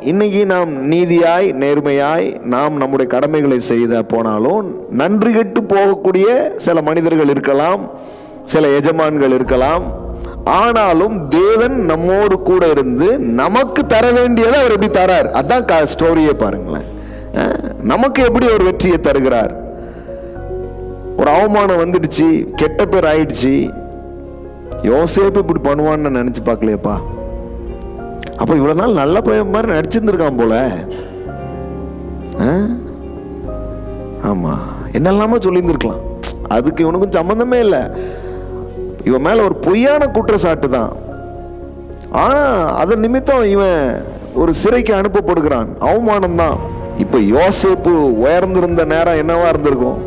இன்னைக்கு நாம் நீதியாய் நேர்மையாய் நாம் நம்முடைய கடமைகளை செய்த போனாலும் நன்றி கெட்டு போகக்கூடிய சில மனிதர்கள் இருக்கலாம், சில எஜமான்கள் இருக்கலாம். ஆனாலும் தேவன் நம்மோடு கூட இருந்து நமக்கு தர வேண்டியதை அவர் எப்படி தரார், அதான் ஸ்டோரியே பாருங்களேன். நமக்கு எப்படி ஒரு வெற்றியை தருகிறார். ஒரு அவமானம் வந்துடுச்சு, கெட்ட பேர் ஆயிடுச்சு, யோசேப்பு இப்படி பண்ணுவான்னு நினைச்சு பார்க்கலையப்பா. அப்ப இவ்வளவு நாள் நல்ல பையன் மாதிரி நடிச்சிருந்திருக்கான் போல. ஆமா, என்னெல்லாமோ சொல்லியிருந்திருக்கலாம். அதுக்கு இவனுக்கும் சம்பந்தமே இல்லை. இவன் மேல ஒரு பொய்யான குற்றச்சாட்டு தான். ஆனா அதன் நிமித்தம் இவன் ஒரு சிறைக்கு அனுப்பப்படுகிறான். அவமானம் தான். இப்ப யோசேப்பு உயர்ந்திருந்த நேரம் என்னவா இருந்திருக்கும்?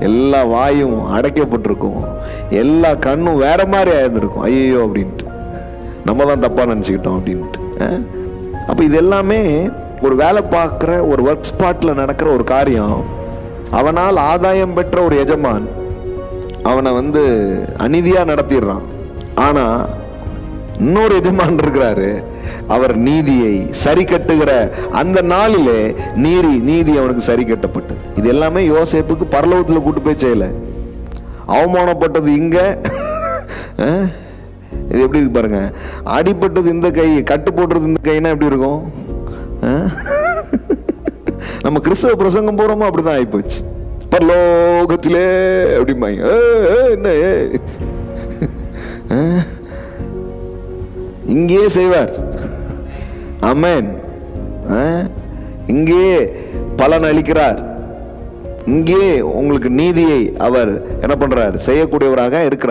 எல்லா வாயும் அடைக்கப்பட்டிருக்கும், எல்லா கண்ணும் வேற மாதிரி ஆயிருந்திருக்கும். ஐயோ அப்படின்ட்டு நம்ம தான் தப்பா நினைச்சுக்கிட்டோம் அப்படின்ட்டு. அப்ப இது எல்லாமே ஒரு வேலை பார்க்குற ஒரு ஒர்க் ஸ்பாட்ல நடக்கிற ஒரு காரியம். அவனால் ஆதாயம் பெற்ற ஒரு எஜமான் அவனை அநீதியா நடத்திடுறான். ஆனா இன்னொரு எஜமான் இருக்கிறாரு, அவர் நீதியை சரி கட்டுகிற அந்த நாளிலே நீதி அவனுக்கு சரி கட்டப்பட்டது. இது எல்லாமே யோசேப்புக்கு பரலோகத்தில் கூட்டு போய் செய்யல. அவமானப்பட்டது இங்க, இது எப்படி இருக்கு பாருங்க. அடிப்பட்டது இந்த கை, கட்டு போடுறது இந்த கைனா எப்படி இருக்கும்? நம்ம கிறிஸ்தவ பிரசங்கம் போறோமோ அப்படிதான் ஆயிப்போச்சு. பரலோகத்திலே அப்படிம்பாங்க. என்ன இங்கே செய்வார். ஆமென். இங்கே பலன் அளிக்கிறார். இங்கே உங்களுக்கு நீதியை அவர் என்ன பண்றார், செய்யக்கூடியவராக இருக்கிறார்.